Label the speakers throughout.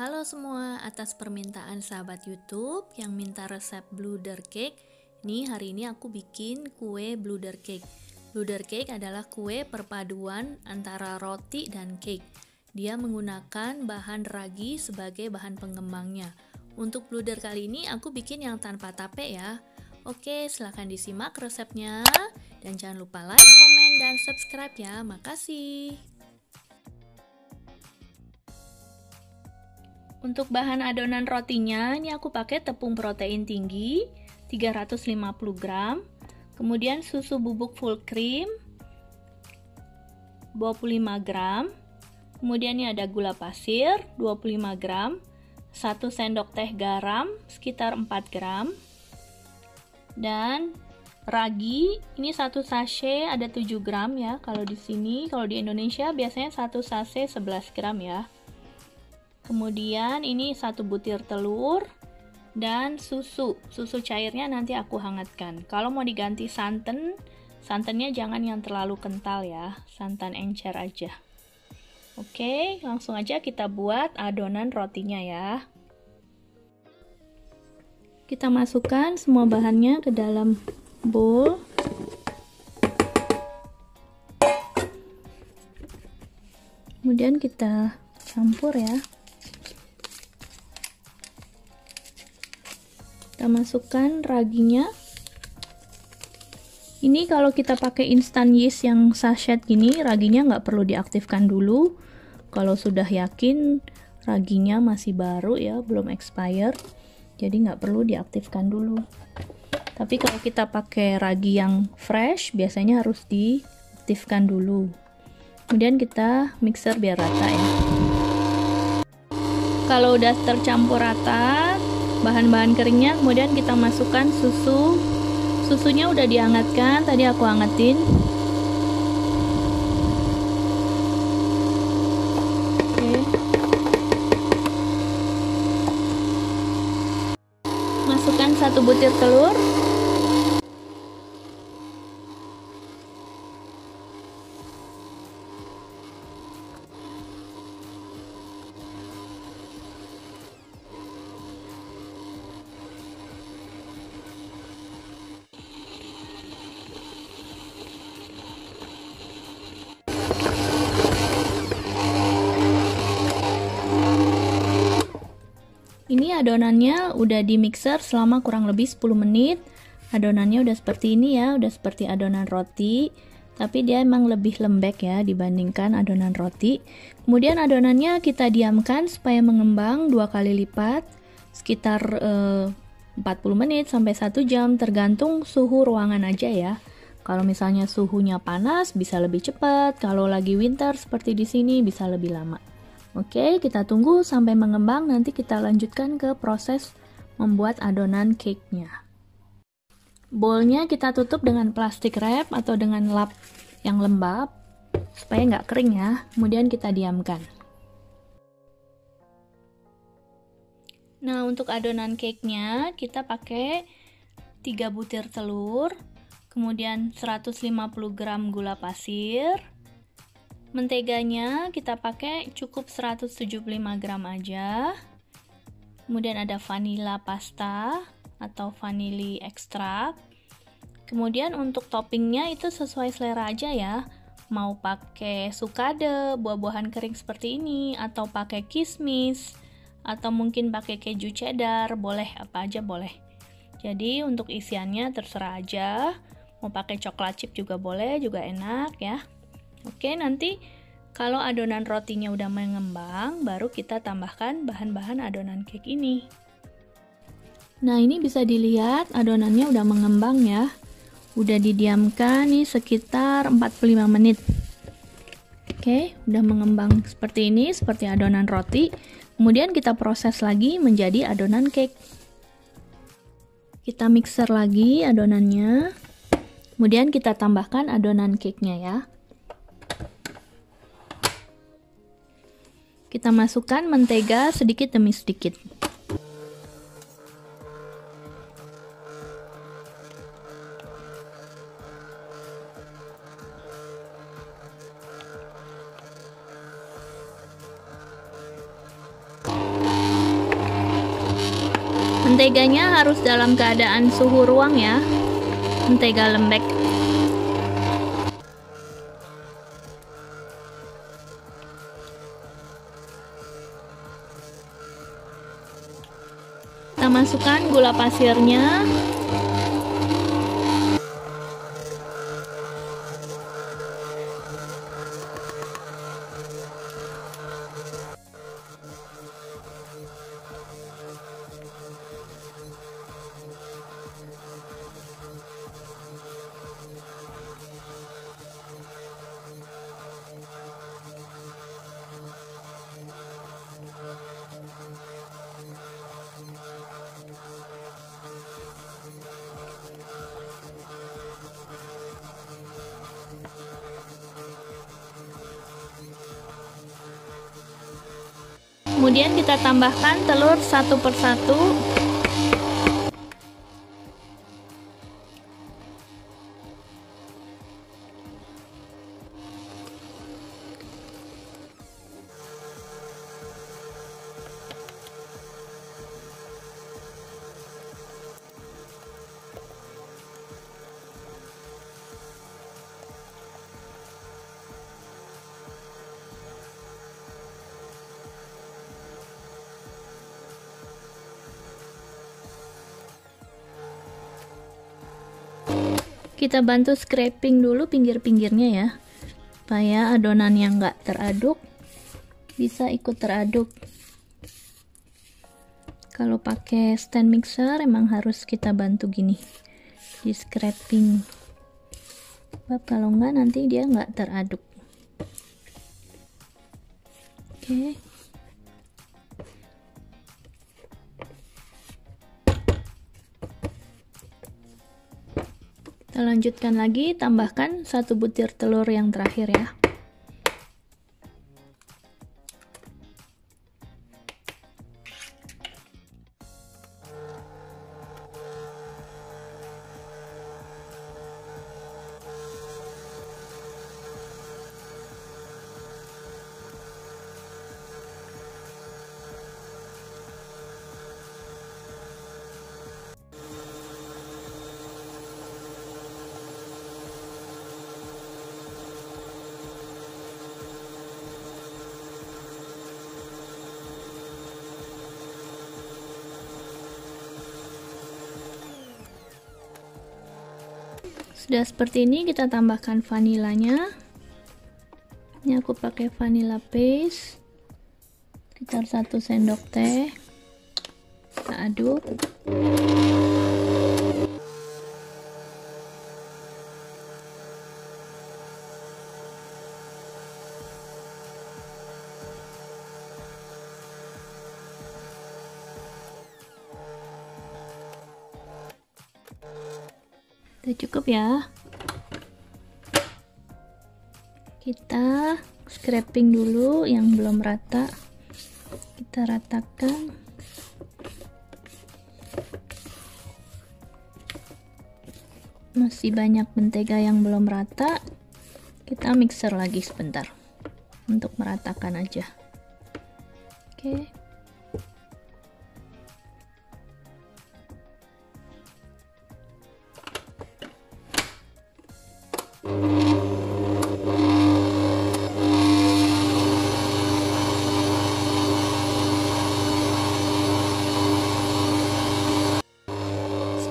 Speaker 1: Halo semua, atas permintaan sahabat YouTube yang minta resep bluder cake, hari ini aku bikin kue bluder cake. Bluder cake adalah kue perpaduan antara roti dan cake. Dia menggunakan bahan ragi sebagai bahan pengembangnya. Untuk bluder kali ini aku bikin yang tanpa tape ya. Oke, silahkan disimak resepnya. Dan jangan lupa like, komen, dan subscribe ya. Makasih. Untuk bahan adonan rotinya, ini aku pakai tepung protein tinggi 350 gram, kemudian susu bubuk full cream 25 gram, kemudian ini ada gula pasir 25 gram, 1 sendok teh garam sekitar 4 gram, dan ragi ini 1 sachet ada 7 gram ya. Kalau di sini, kalau di Indonesia biasanya 1 sachet 11 gram ya. Kemudian ini 1 butir telur dan susu cairnya nanti aku hangatkan. Kalau mau diganti santannya jangan yang terlalu kental ya, santan encer aja. Oke, langsung aja kita buat adonan rotinya ya. Kita masukkan semua bahannya ke dalam bowl. Kemudian kita campur ya. Kita masukkan raginya. Ini kalau kita pakai instant yeast yang sachet gini, raginya nggak perlu diaktifkan dulu. Kalau sudah yakin raginya masih baru ya, belum expired, jadi nggak perlu diaktifkan dulu. Tapi kalau kita pakai ragi yang fresh, biasanya harus diaktifkan dulu. Kemudian kita mixer biar rata ya. Kalau udah tercampur rata bahan-bahan keringnya, kemudian kita masukkan susunya udah dihangatkan, tadi aku hangatin. Oke. Masukkan 1 butir telur. Ini adonannya udah di mixer selama kurang lebih 10 menit. Adonannya udah seperti ini ya, udah seperti adonan roti, tapi dia emang lebih lembek ya dibandingkan adonan roti. Kemudian adonannya kita diamkan supaya mengembang 2 kali lipat, sekitar 40 menit sampai 1 jam, tergantung suhu ruangan aja ya. Kalau misalnya suhunya panas bisa lebih cepat, kalau lagi winter seperti di sini bisa lebih lama. Oke, kita tunggu sampai mengembang, nanti kita lanjutkan ke proses membuat adonan cake-nya. Bowlnya kita tutup dengan plastik wrap atau dengan lap yang lembab, supaya nggak kering ya, kemudian kita diamkan. Nah, untuk adonan cake-nya, kita pakai 3 butir telur, kemudian 150 gram gula pasir. Menteganya kita pakai cukup 175 gram aja. Kemudian ada vanilla pasta atau vanili ekstrak. Kemudian untuk toppingnya itu sesuai selera aja ya. Mau pakai sukade, buah-buahan kering seperti ini, atau pakai kismis, atau mungkin pakai keju cheddar, boleh, apa aja boleh. Jadi untuk isiannya terserah aja. Mau pakai coklat chip juga boleh, juga enak ya. Oke, nanti kalau adonan rotinya udah mengembang, baru kita tambahkan bahan-bahan adonan cake ini. Nah, ini bisa dilihat adonannya udah mengembang ya. Udah didiamkan nih sekitar 45 menit. Oke, udah mengembang seperti ini, seperti adonan roti. Kemudian kita proses lagi menjadi adonan cake. Kita mixer lagi adonannya. Kemudian kita tambahkan adonan cake-nya ya. Kita masukkan mentega sedikit demi sedikit. Menteganya harus dalam keadaan suhu ruang ya, mentega lembek. Kita masukkan gula pasirnya. Kemudian kita tambahkan telur satu persatu. Kita bantu scraping dulu pinggir-pinggirnya ya, supaya adonan yang nggak teraduk bisa ikut teraduk. Kalau pakai stand mixer emang harus kita bantu gini, di scraping. Sebab kalau nggak nanti dia nggak teraduk. Oke. Kita lanjutkan lagi, tambahkan 1 butir telur yang terakhir ya. Sudah seperti ini, kita tambahkan vanilanya. Ini aku pakai vanilla paste sekitar 1 sendok teh. Kita aduk. Udah cukup ya. Kita scraping dulu yang belum rata. Kita ratakan. Masih banyak mentega yang belum rata. Kita mixer lagi sebentar untuk meratakan aja. Oke.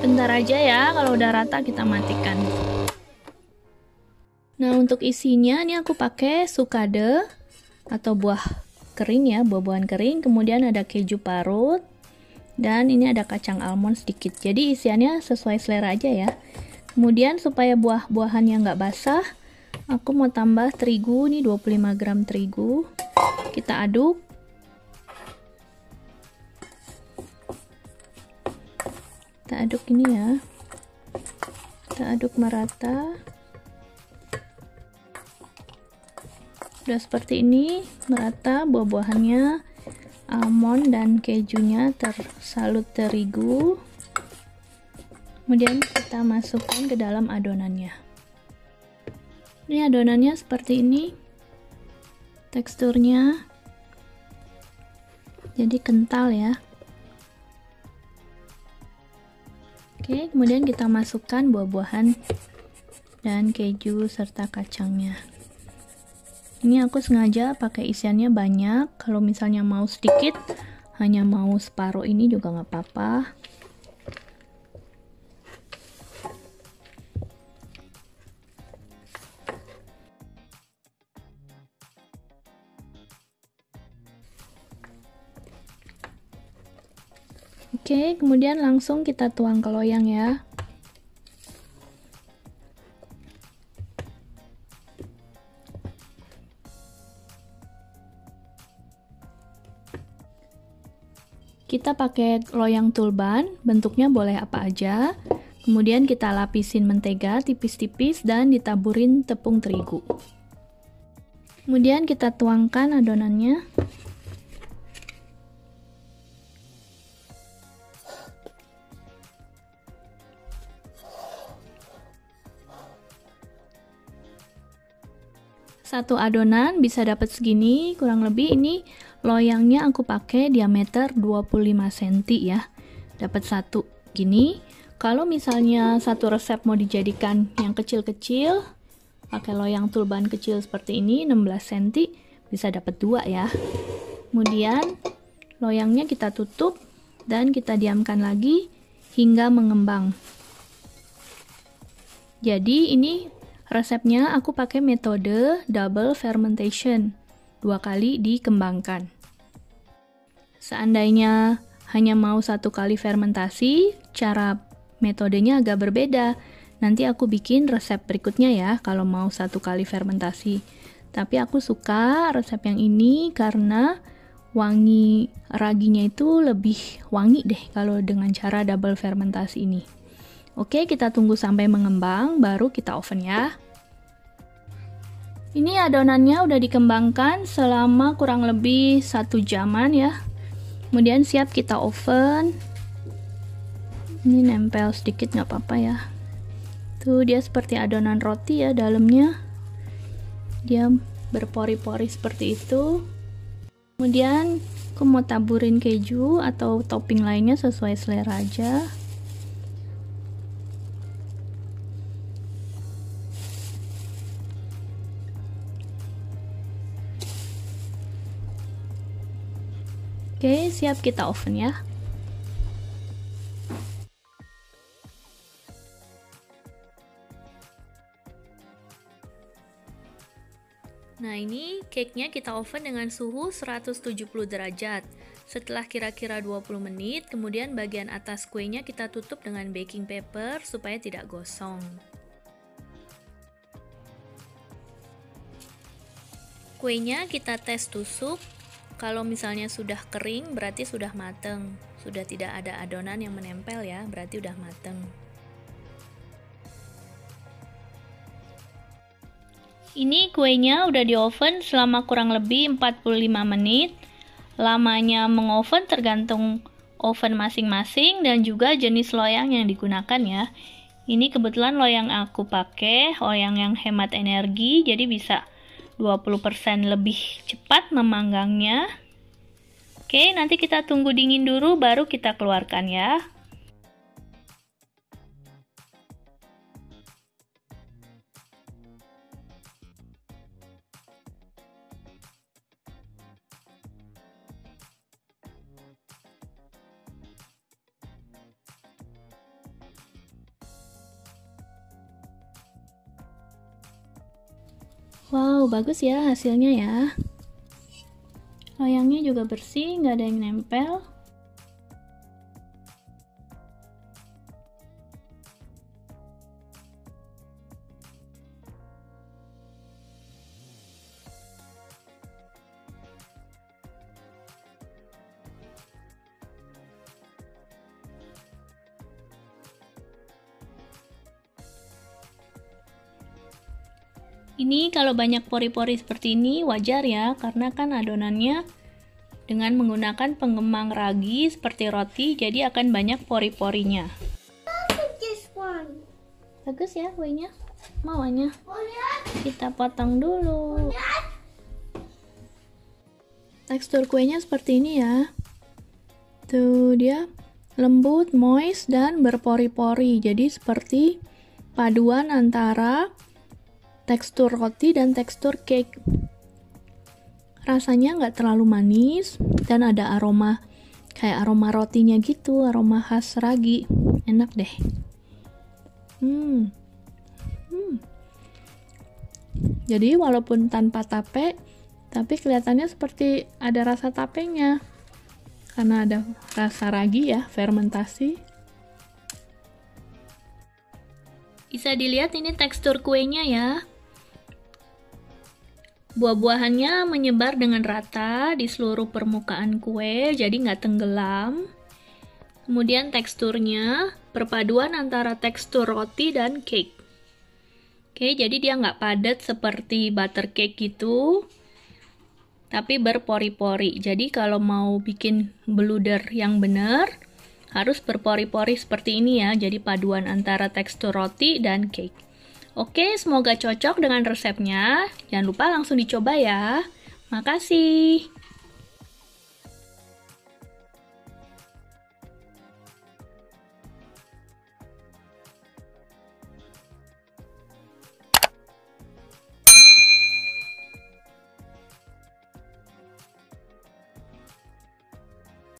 Speaker 1: Sebentar aja ya, kalau udah rata kita matikan. Nah, untuk isinya ini aku pakai sukade atau buah kering ya, buah-buahan kering, kemudian ada keju parut, dan ini ada kacang almond sedikit. Jadi isiannya sesuai selera aja ya. Kemudian supaya buah-buahannya nggak basah, aku mau tambah terigu, nih 25 gram terigu. Kita aduk. Kita aduk ini ya. Kita aduk merata. Sudah seperti ini, merata buah-buahannya, almond dan kejunya tersalut terigu. Kemudian kita masukkan ke dalam adonannya. Ini adonannya seperti ini. Teksturnya jadi kental ya. Oke, kemudian kita masukkan buah-buahan dan keju serta kacangnya. Ini aku sengaja pakai isiannya banyak. Kalau misalnya mau sedikit, hanya mau separuh ini juga nggak apa-apa. Oke, kemudian langsung kita tuang ke loyang ya. Kita pakai loyang tulban, bentuknya boleh apa aja. Kemudian kita lapisin mentega tipis-tipis dan ditaburin tepung terigu. Kemudian kita tuangkan adonannya. Satu adonan bisa dapat segini, kurang lebih ini loyangnya aku pakai diameter 25 cm ya. Dapat satu gini. Kalau misalnya satu resep mau dijadikan yang kecil-kecil, pakai loyang tulban kecil seperti ini 16 cm, bisa dapat dua ya. Kemudian loyangnya kita tutup dan kita diamkan lagi hingga mengembang. Jadi ini resepnya aku pakai metode double fermentation, 2 kali dikembangkan. Seandainya hanya mau 1 kali fermentasi, cara metodenya agak berbeda. Nanti aku bikin resep berikutnya ya, kalau mau 1 kali fermentasi. Tapi aku suka resep yang ini karena wangi raginya itu lebih wangi deh kalau dengan cara double fermentasi ini. Oke, kita tunggu sampai mengembang, baru kita oven ya. Ini adonannya udah dikembangkan selama kurang lebih 1 jaman ya. Kemudian siap kita oven. Ini nempel sedikit nggak apa-apa ya. Tuh dia seperti adonan roti ya dalamnya. Dia berpori-pori seperti itu. Kemudian aku mau taburin keju atau topping lainnya sesuai selera aja. Oke, siap kita oven ya. Nah, ini cake-nya kita oven dengan suhu 170 derajat. Setelah kira-kira 20 menit, kemudian bagian atas kuenya kita tutup dengan baking paper supaya tidak gosong. Kuenya kita tes tusuk. Kalau misalnya sudah kering, berarti sudah mateng. Sudah tidak ada adonan yang menempel ya, berarti udah mateng. Ini kuenya udah di oven selama kurang lebih 45 menit. Lamanya mengoven tergantung oven masing-masing dan juga jenis loyang yang digunakan ya. Ini kebetulan loyang aku pakai, loyang yang hemat energi, jadi bisa 20% lebih cepat memanggangnya. Oke, nanti kita tunggu dingin dulu baru kita keluarkan ya. Wow, bagus ya hasilnya ya. Loyangnya juga bersih, nggak ada yang nempel. Ini kalau banyak pori-pori seperti ini wajar ya, karena kan adonannya dengan menggunakan pengembang ragi seperti roti, jadi akan banyak pori-porinya. Bagus ya kuenya, maunya. Kita potong dulu. Tekstur kuenya seperti ini ya. Tuh dia lembut, moist, dan berpori-pori. Jadi seperti paduan antara tekstur roti dan tekstur cake. Rasanya nggak terlalu manis dan ada aroma, kayak aroma rotinya gitu, aroma khas ragi. Enak deh. Jadi walaupun tanpa tape, tapi kelihatannya seperti ada rasa tapenya. Karena ada rasa ragi ya, fermentasi. Bisa dilihat ini tekstur kuenya ya. Buah-buahannya menyebar dengan rata di seluruh permukaan kue, jadi nggak tenggelam. Kemudian teksturnya perpaduan antara tekstur roti dan cake. Oke, jadi dia nggak padat seperti butter cake gitu, tapi berpori-pori. Jadi kalau mau bikin bluder yang benar, harus berpori-pori seperti ini ya. Jadi paduan antara tekstur roti dan cake. Oke, semoga cocok dengan resepnya. Jangan lupa langsung dicoba ya. Makasih.